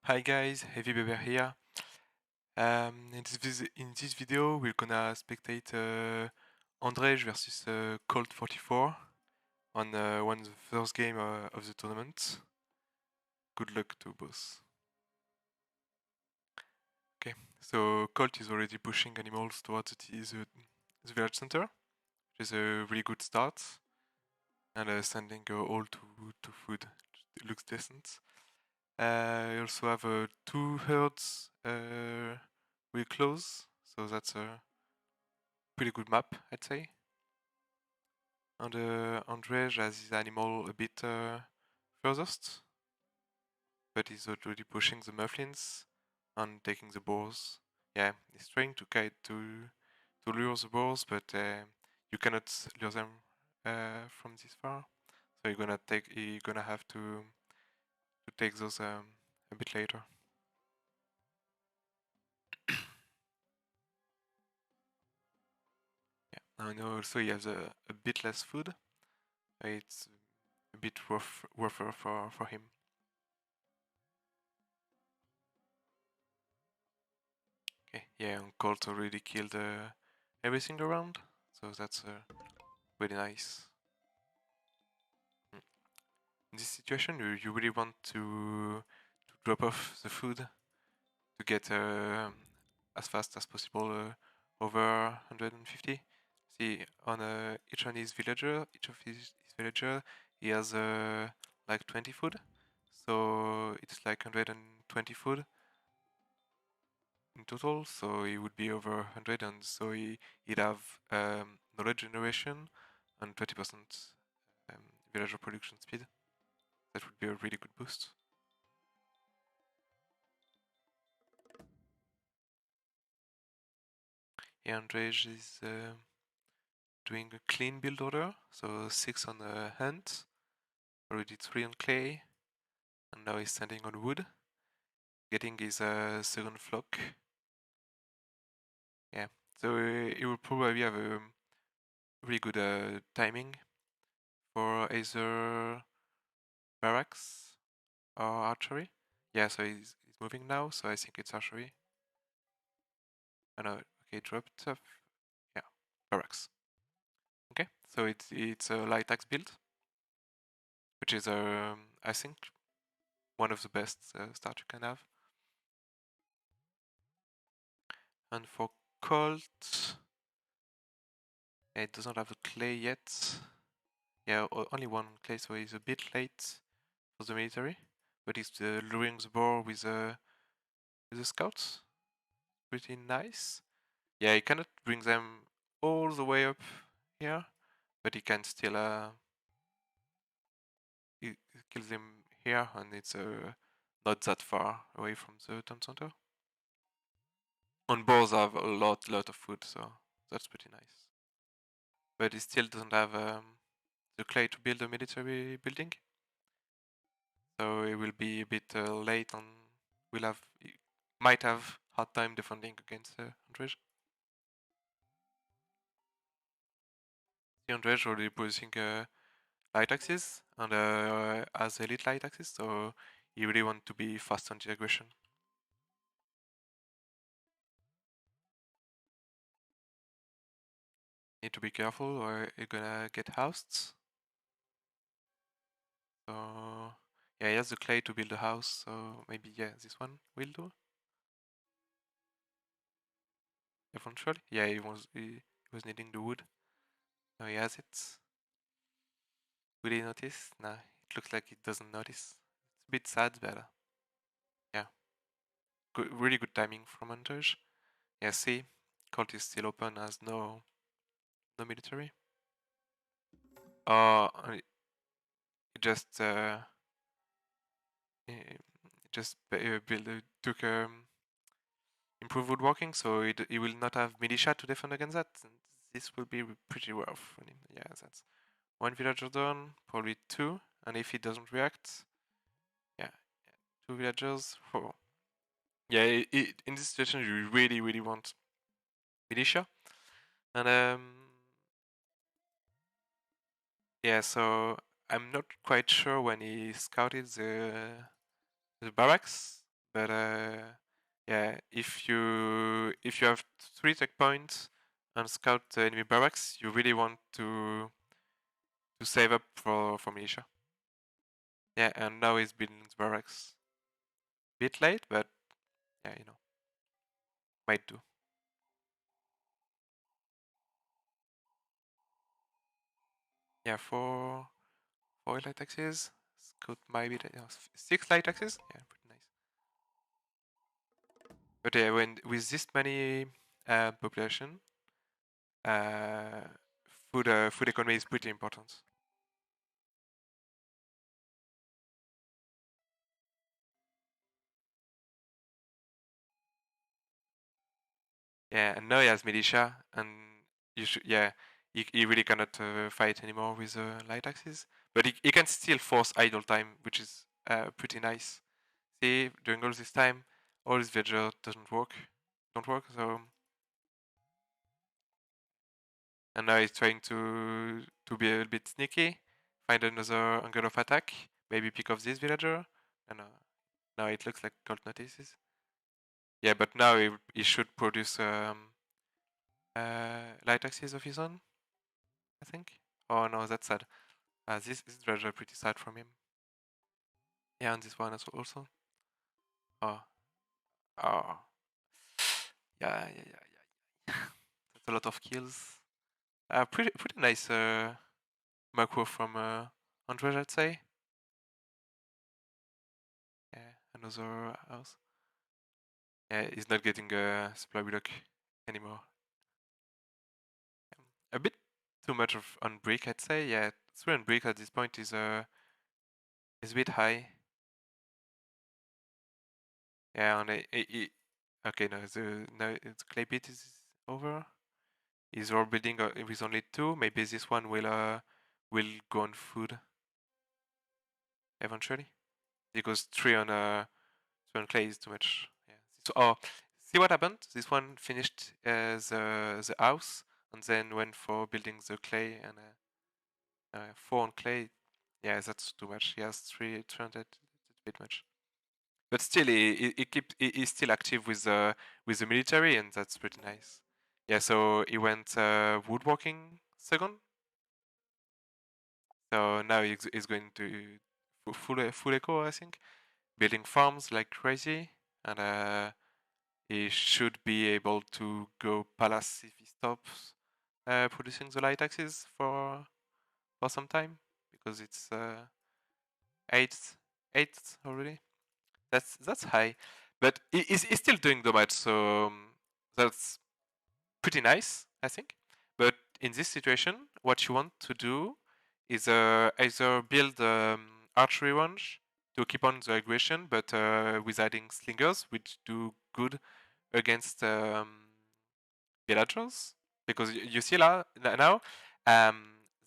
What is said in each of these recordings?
Hi guys, Heavy Beber here. In this video, we're gonna spectate Andrej versus Colt 44 on one of the first game of the tournament. Good luck to both. Okay, so Colt is already pushing animals towards the village center, which is a really good start, and sending all to food. It looks decent. You also have two herds really close, so that's a pretty good map, I'd say. And Andrej has his animal a bit furthest, but he's already pushing the mufflins and taking the boars. Yeah, he's trying to lure the boars, but you cannot lure them from this far. So you're gonna have to take those a bit later. Yeah, and also he has a bit less food. It's a bit rougher for him. Okay, yeah, and Colt already killed everything around, so that's really nice. In this situation, you really want to drop off the food to get as fast as possible over 150. See, on each of his his villager, he has like 20 food, so it's like 120 food in total, so he would be over 100, and so he'd have knowledge generation and 20% villager production speed. That would be a really good boost. Yeah, Andrej is doing a clean build order, so 6 on the hunt, already 3 on clay, and now he's standing on wood, getting his second flock. Yeah, so he will probably have a really good timing for either barracks or archery. Yeah, so he's moving now, so I think it's archery. Oh no, okay, dropped off. Yeah, barracks. Okay, so it's a light axe build, which is I think one of the best start you can have. And for Colt, it doesn't have a clay yet. Yeah, only one clay, so he's a bit late for the military. But he's luring the boar with the scouts. Pretty nice. Yeah, he cannot bring them all the way up here, but he can still he kills them here, and it's not that far away from the town center. And boars have a lot of food, so that's pretty nice. But he still doesn't have the clay to build a military building, so it will be a bit late on. Might have hard time defending against Andrej. The Andrej already producing light axes and as elite light axes, so you really want to be fast on the aggression. Need to be careful or you're gonna get housed. So yeah, he has the clay to build a house, so maybe yeah, this one will do. Eventually, yeah, he was needing the wood. Now he has it. Will he notice? Nah, it looks like he doesn't notice. It's a bit sad, but yeah, really good timing from Andrej. Yeah, see, Colt is still open, has no military. He just took improved woodworking, so he will not have militia to defend against that. And this will be pretty rough for him. Yeah, that's one villager done, probably two, and if he doesn't react, yeah, two villagers. Four. Yeah, in this situation you really want militia, and yeah, so I'm not quite sure when he scouted the barracks, But yeah, if you have 3 checkpoints and scout the enemy barracks, you really want to save up for militia. Yeah, and now he's building the barracks. Bit late, but yeah, you know, might do. Yeah, four light axes. Scout maybe 6 light axes. Yeah, pretty nice. But yeah, when with this many population, food economy is pretty important. Yeah, and now he has militia, and you should he really cannot fight anymore with light axes, but he can still force idle time, which is pretty nice. See, during all this time, all his villagers don't work. So, and now he's trying to be a little bit sneaky, find another angle of attack, maybe pick off this villager, and now it looks like Colt notices. Yeah, but now he should produce light axes of his own, I think. Oh no, that's sad. This villager pretty sad from him. Yeah, and this one also. Oh, oh, yeah. That's a lot of kills. Pretty nice macro from Andrej, I'd say. Yeah, another house. Yeah, he's not getting supply block anymore. A bit too much on brick, I'd say. Yeah, 3 on brick at this point is a bit high. Yeah, and okay, no, the clay pit is over. He's all building with only 2. Maybe this one will go on food eventually, because 3 on clay is too much. Yeah. So, see what happened? This one finished the house and then went for building the clay, and 4 on clay. Yeah, that's too much. He has 300. It's a bit much. But still, he's still active with the military, and that's pretty nice. Yeah, so he went woodworking second. So now he's going to full eco, I think, building farms like crazy, and he should be able to go palace if he stops producing the light axes for some time, because it's eighth already. That's high, but he's still doing the match, so that's pretty nice, I think. But in this situation, what you want to do is either build archery range to keep on the aggression, but with adding slingers, which do good against villagers. Because you see now,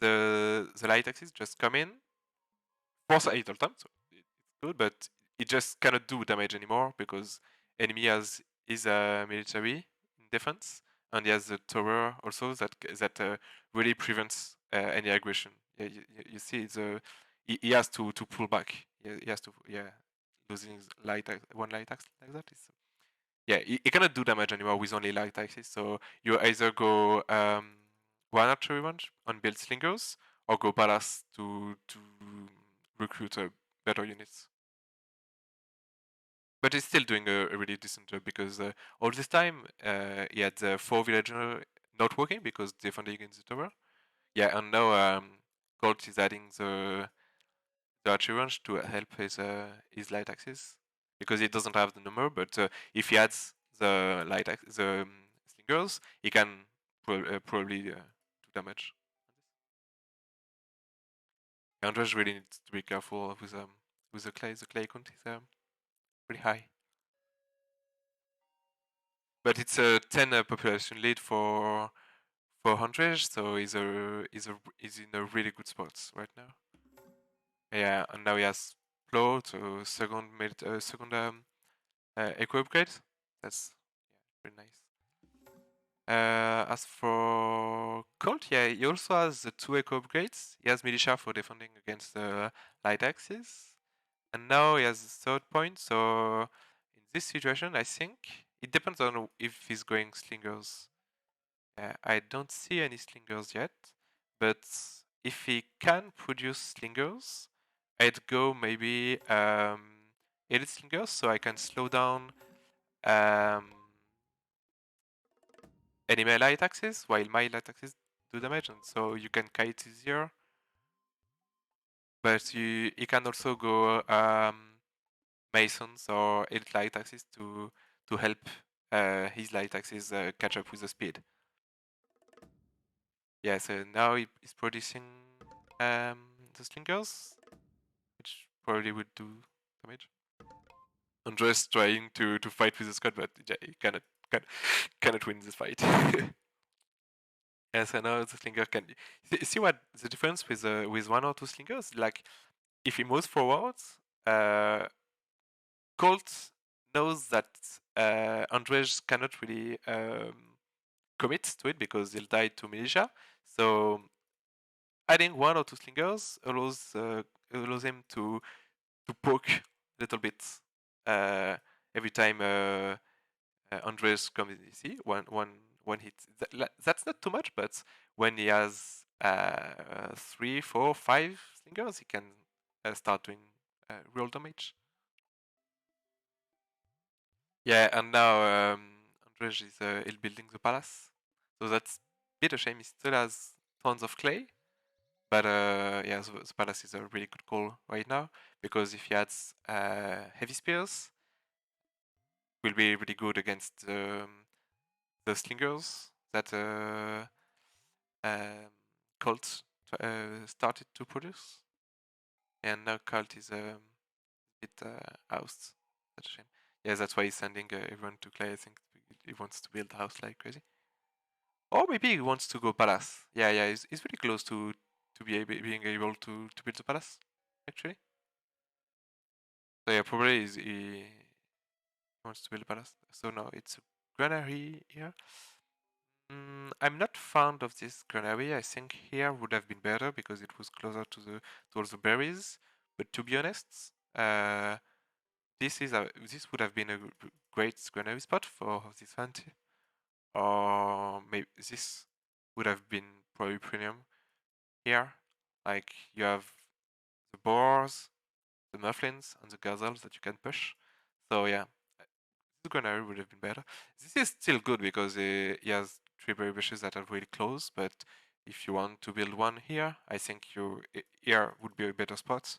the light axis just come in, force idle time, so it's good, but it just cannot do damage anymore because enemy has his military in defense, and he has the tower also that really prevents any aggression. Yeah, you see, he has to pull back. He has to losing one light axe like that is yeah, he cannot do damage anymore with only light axes. So you either go one archery range on build slingers, or go ballast to recruit better units. But he's still doing a really decent job, because all this time he had the 4 villager not working because defending against the tower. Yeah, and now Colt is adding the archery range to help his light axes, because he doesn't have the number. But if he adds the slingers, he can probably do damage. Andrej really needs to be careful with the clay. The clay count is pretty high, but it's a 10 population lead for Andrej, so he's in a really good spot right now. Yeah, and now he has flow to second eco upgrade. That's pretty nice. As for Colt, yeah, he also has the 2 eco upgrades. He has militia for defending against the light axes, and now he has the 3rd point. So this situation, I think it depends on if he's going slingers. I don't see any slingers yet, but if he can produce slingers, I'd go maybe elite slingers so I can slow down enemy light axes while my light axes do damage, and so you can kite easier. But you can also go masons or elite light axes to help his light axes catch up with the speed. Yeah, so now he's producing the slingers, which probably would do damage. Andrej trying to fight with the squad, but yeah, he cannot win this fight. Yeah, so now the slinger can see what the difference with one or two slingers. Like if he moves forwards, Colt knows that Andrej cannot really commit to it because he'll die to militia. So adding one or two slingers allows him to poke a little bit every time Andres comes in. You see, one hit. That's not too much, but when he has 3, 4, 5 slingers, he can start doing real damage. Yeah, and now Andrej is building the palace, so that's a bit a shame. He still has tons of clay, but yeah, the palace is a really good call right now because if he adds heavy spears, will be really good against the slingers that Colt started to produce, and now Colt is a bit housed. That's a shame. Yeah, that's why he's sending everyone to clay. I think he wants to build a house like crazy. Or maybe he wants to go palace. Yeah, he's really close to being able to build the palace, actually. So yeah, probably he wants to build a palace. So now it's a granary here. I'm not fond of this granary. I think here would have been better because it was closer to all the berries. But to be honest, this would have been a great granary spot for this hunt, or maybe this would have been probably premium here. Like you have the boars, the mufflins, and the gazelles that you can push. So yeah, the granary would have been better. This is still good because he has 3 berry bushes that are really close, but if you want to build one here, I think here would be a better spot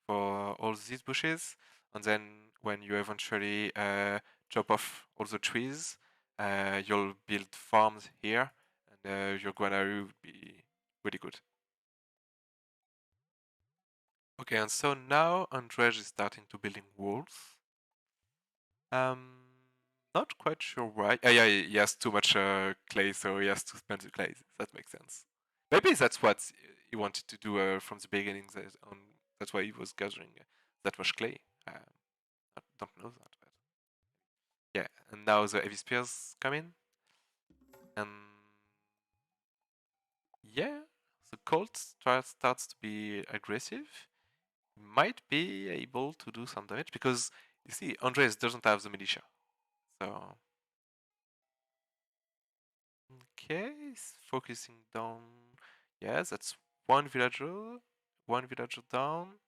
for all these bushes. And then when you eventually chop off all the trees, you'll build farms here, and your granary would be really good. Okay, and so now Andrej is starting to building walls. Not quite sure why. Yeah, he has too much clay, so he has to spend the clay. That makes sense. Maybe that's what he wanted to do from the beginning. That's why he was gathering that much clay. I don't know that, but yeah. And now the heavy spears come in, and yeah, the Colt starts to be aggressive. Might be able to do some damage because you see, Andres doesn't have the militia, so okay, he's focusing down. Yes, that's one villager down,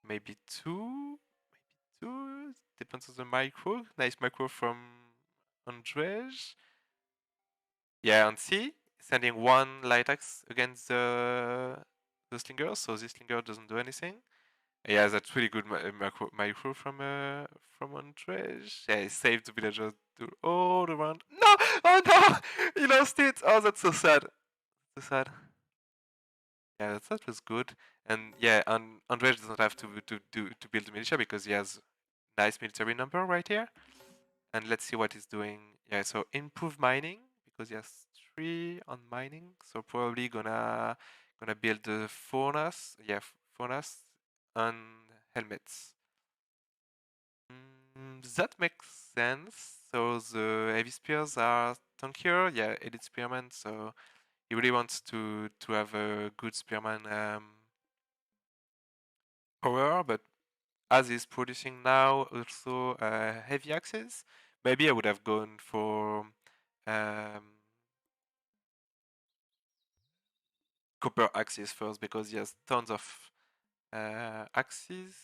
maybe two, depends on the micro. Nice micro from Andrej. Yeah, and see, sending one light axe against the slinger, so this slinger doesn't do anything. Yeah, that's really good micro from Andrej. Yeah, he saved the villager to all around. No! Oh no! He lost it! Oh, that's so sad. So sad. Yeah, that was good. And yeah, and Andrej doesn't have to build a militia because he has nice military number right here. And let's see what he's doing. Yeah, so improve mining because he has 3 on mining. So probably gonna build the furnace. Yeah, furnace and helmets. That makes sense. So the heavy spears are tankier. Yeah, elite spearman. So he really wants to have a good spearman power, but as he's producing now also heavy axes, maybe I would have gone for copper axes first because he has tons of axes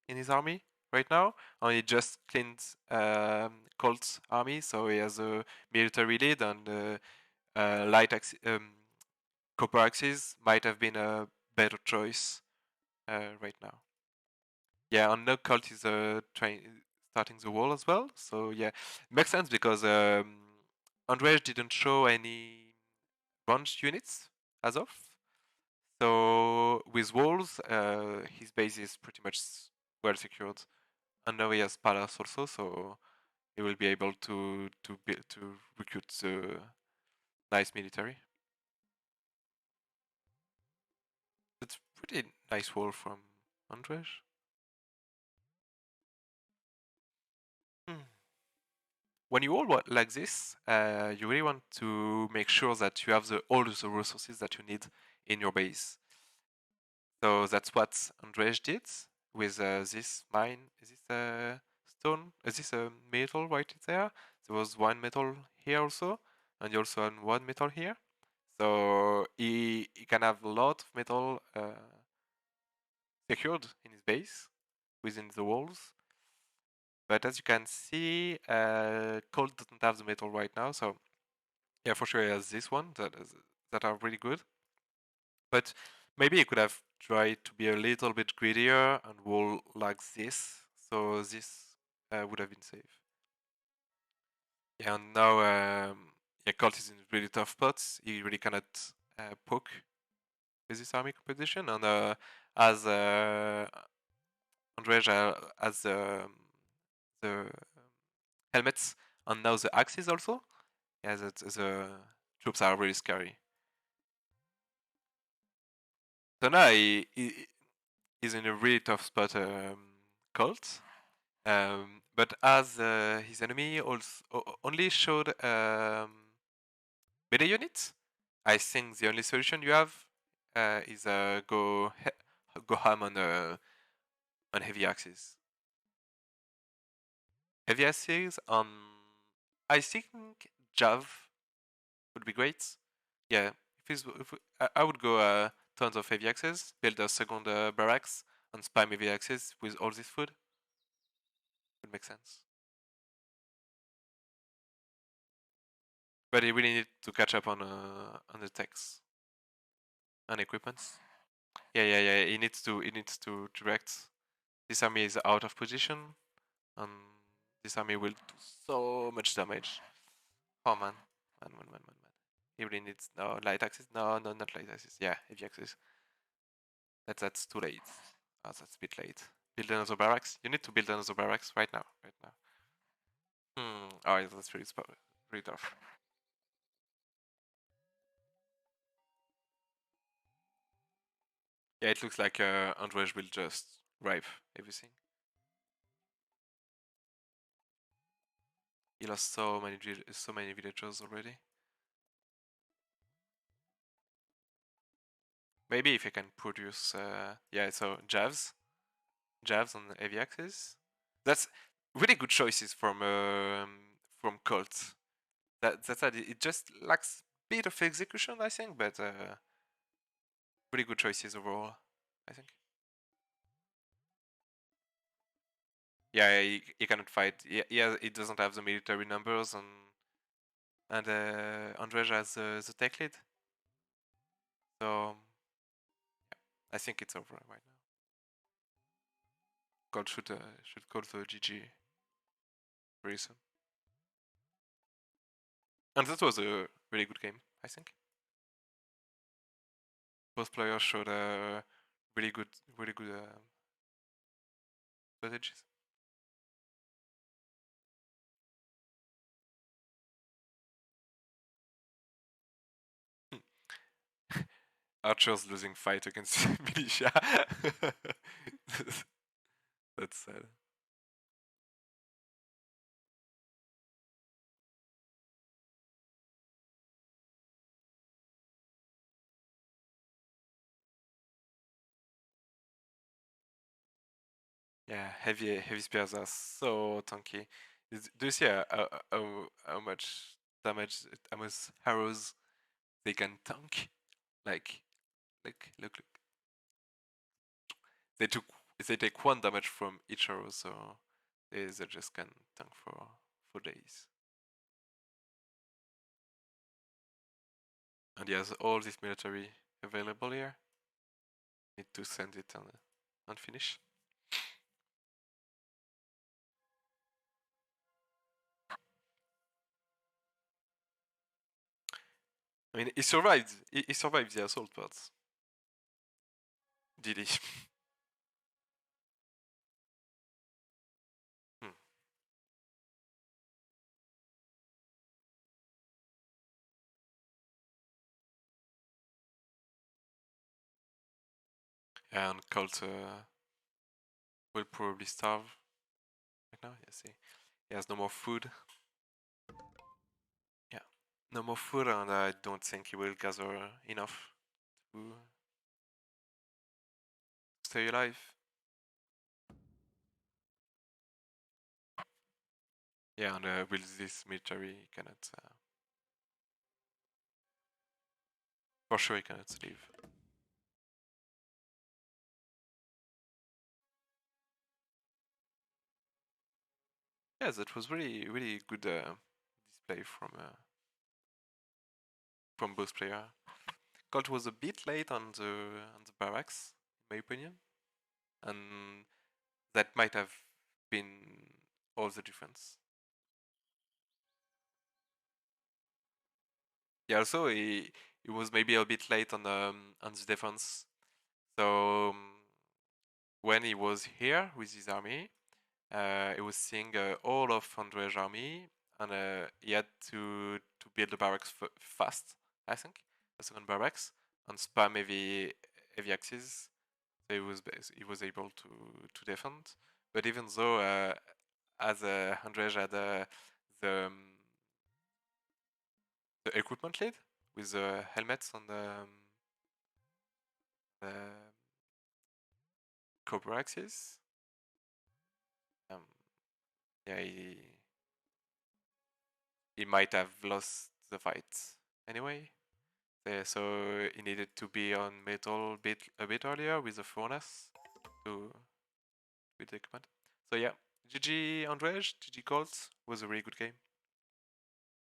in his army right now, and he just cleaned Colt's army, so he has a military lead, and copper axes might have been a better choice right now. Yeah, and now Colt is starting the wall as well, so yeah, makes sense because Andrej didn't show any bronze units as of. So with walls, his base is pretty much well secured, and now he has palace also, so he will be able to recruit the nice military. It's pretty nice wall from Andrej. When you all like this, you really want to make sure that you have all the resources that you need in your base. So that's what Andrej did with this mine, this stone, this metal right there. There was one metal here also, and you also had one metal here. So he can have a lot of metal secured in his base within the walls. But as you can see, Colt doesn't have the metal right now, so yeah, for sure he has this one that are really good. But maybe he could have tried to be a little bit greedier and wall like this, so this would have been safe. Yeah, and now yeah, Colt is in really tough spots. He really cannot poke with this army composition, and as Andrej has the helmets and now the axes also, yeah, the troops are really scary. So now he's in a really tough spot, Colt. But as his enemy also only showed melee units, I think the only solution you have is go ham on heavy axes. Heavy axes on, I think Jav would be great. Yeah, I would go tons of heavy axes, build a second barracks, and spam heavy axes with all this food. Would make sense. But he really need to catch up on the techs and equipments. Yeah. He needs to direct. This army is out of position, and this army will do so much damage. Oh man. He really needs light axis. No, not light axis. Yeah, heavy axis. That's too late. Oh, that's a bit late. Build another barracks. You need to build another barracks right now. Oh, yeah, that's really tough. Yeah, it looks like Andrej will just ripe everything. He lost so many villagers already. Maybe if he can produce, yeah, so Javs on heavy axis. That's really good choices from Colt. That's it just lacks a bit of execution, I think, but pretty good choices overall, I think. Yeah, he cannot fight. Yeah, he doesn't have the military numbers, and Andrej has the tech lead. So I think it's over right now. God should call the GG very soon. And that was a really good game, I think. Both players showed really good strategies. Archers losing fight against militia. That's sad. Yeah, heavy spears are so tanky. Do you see how much damage, how much arrows they can tank? Like, look. They took they take 1 damage from each arrow, so they just can tank for days. And he has all this military available here. Need to send it and finish. I mean, he survived. He survived the assault parts. Did he? Hmm. And Colt will probably starve right now. Yes, he has no more food. Yeah, no more food, and I don't think he will gather enough to stay alive. Yeah, and with this military, he cannot. For sure, he cannot leave. Yeah, that was really good display from both players. Colt was a bit late on the barracks, in my opinion, and that might have been all the difference. Yeah, also he was maybe a bit late on the defense. So when he was here with his army, he was seeing all of Andrej's army, and he had to build the barracks fast. I think the second barracks and spam heavy axes. So he was able to defend. But even though as Andrej had the equipment lead with the helmets and the copper axes, um, yeah, he might have lost the fight anyway. So he needed to be on metal a bit earlier with the furnace to with the equipment. So yeah, GG Andrej, GG Colt was a really good game.